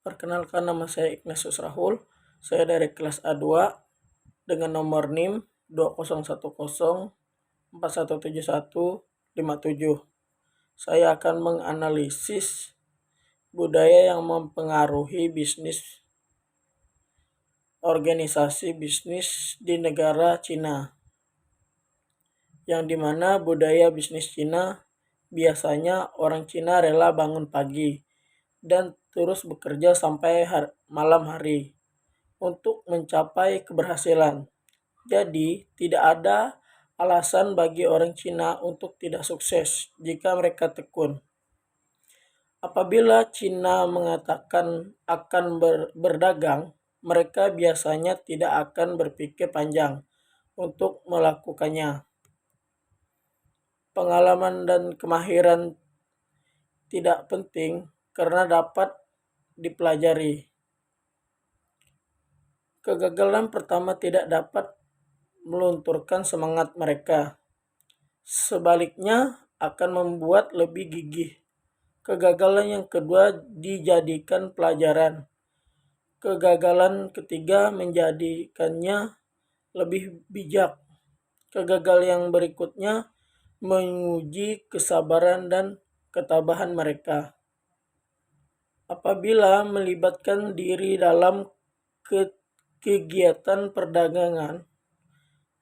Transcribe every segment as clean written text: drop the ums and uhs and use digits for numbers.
Perkenalkan, nama saya Ignatius Rahul. Saya dari kelas A2 dengan nomor NIM 2010417157. Saya akan menganalisis budaya yang mempengaruhi bisnis organisasi bisnis di negara Cina, yang dimana budaya bisnis Cina biasanya orang Cina rela bangun pagi dan terus bekerja sampai malam hari untuk mencapai keberhasilan. Jadi, tidak ada alasan bagi orang Cina untuk tidak sukses jika mereka tekun. Apabila Cina mengatakan akan berdagang, mereka biasanya tidak akan berpikir panjang untuk melakukannya. Pengalaman dan kemahiran tidak penting karena dapat dipelajari. Kegagalan pertama tidak dapat melunturkan semangat mereka. Sebaliknya, akan membuat lebih gigih. Kegagalan yang kedua dijadikan pelajaran. Kegagalan ketiga menjadikannya lebih bijak. Kegagalan yang berikutnya menguji kesabaran dan ketabahan mereka. Apabila melibatkan diri dalam kegiatan perdagangan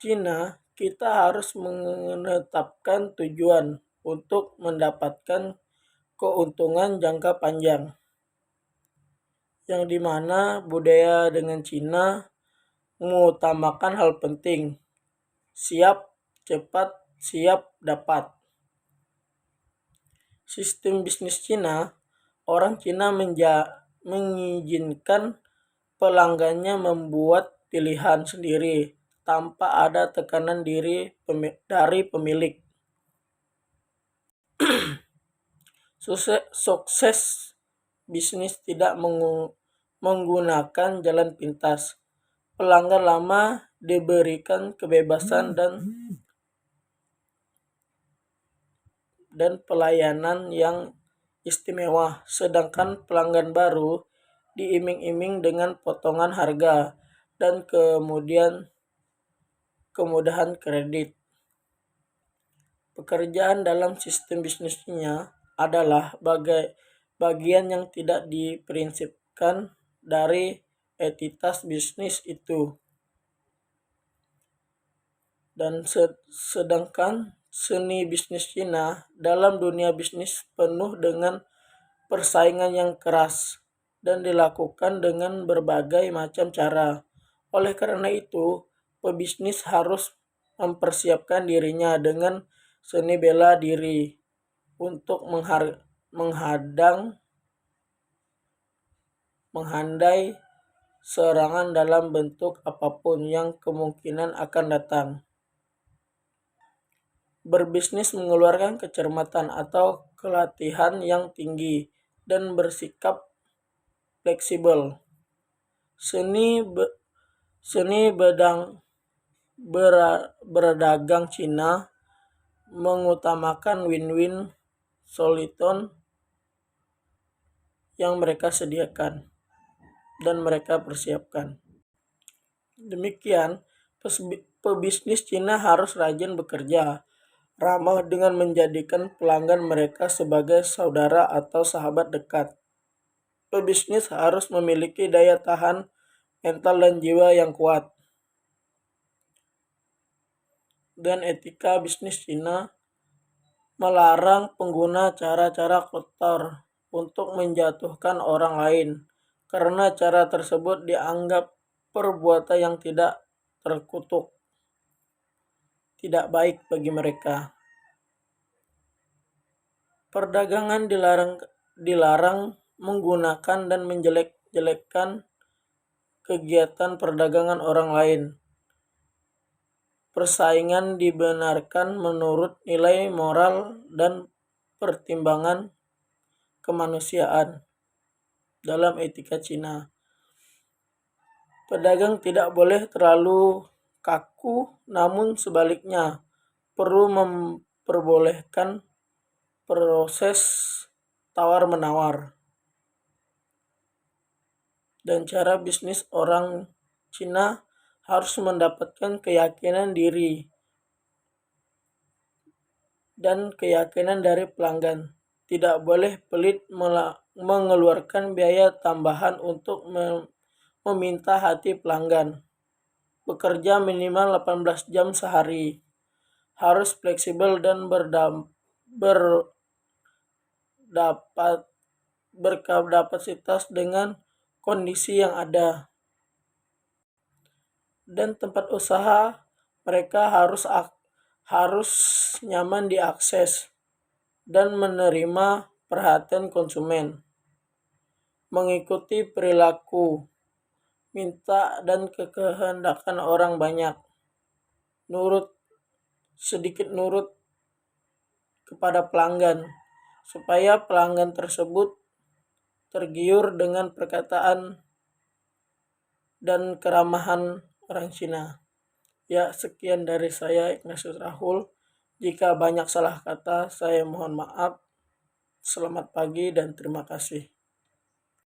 Cina, kita harus menetapkan tujuan untuk mendapatkan keuntungan jangka panjang, yang dimana budaya dengan Cina mengutamakan hal penting: siap, cepat, siap, dapat. Sistem bisnis Cina, orang Cina mengizinkan pelanggannya membuat pilihan sendiri tanpa ada tekanan dari pemilik. Sukses bisnis tidak menggunakan jalan pintas. Pelanggan lama diberikan kebebasan dan pelayanan yang istimewa, sedangkan pelanggan baru diiming-iming dengan potongan harga dan kemudahan kredit. Pekerjaan dalam sistem bisnisnya adalah bagian yang tidak diprinsipkan dari entitas bisnis itu. Dan sedangkan seni bisnis Cina dalam dunia bisnis penuh dengan persaingan yang keras dan dilakukan dengan berbagai macam cara. Oleh karena itu, pebisnis harus mempersiapkan dirinya dengan seni bela diri untuk menghandai serangan dalam bentuk apapun yang kemungkinan akan datang. Berbisnis mengeluarkan kecermatan atau kelatihan yang tinggi dan bersikap fleksibel. Seni berdagang Cina mengutamakan win-win solution yang mereka sediakan dan mereka persiapkan. Demikian, pebisnis Cina harus rajin bekerja, ramah dengan menjadikan pelanggan mereka sebagai saudara atau sahabat dekat. Pebisnis harus memiliki daya tahan mental dan jiwa yang kuat. Dan etika bisnis Cina melarang pengguna cara-cara kotor untuk menjatuhkan orang lain, karena cara tersebut dianggap perbuatan yang tidak terkutuk, tidak baik bagi mereka. Perdagangan dilarang menggunakan dan menjelek-jelekkan kegiatan perdagangan orang lain. Persaingan dibenarkan menurut nilai moral dan pertimbangan kemanusiaan dalam etika Cina. Pedagang tidak boleh terlalu kaku, namun sebaliknya perlu memperbolehkan proses tawar-menawar. Dan cara bisnis orang Cina harus mendapatkan keyakinan diri dan keyakinan dari pelanggan. Tidak boleh pelit mengeluarkan biaya tambahan untuk meminta hati pelanggan. Bekerja minimal 18 jam sehari. Harus fleksibel dan berkapasitas dengan kondisi yang ada. Dan tempat usaha mereka harus nyaman diakses dan menerima perhatian konsumen, mengikuti perilaku minta dan kehendakan orang banyak, sedikit nurut kepada pelanggan, supaya pelanggan tersebut tergiur dengan perkataan dan keramahan orang Cina. Ya, sekian dari saya, Ignatius Rahul. Jika banyak salah kata, saya mohon maaf. Selamat pagi dan terima kasih.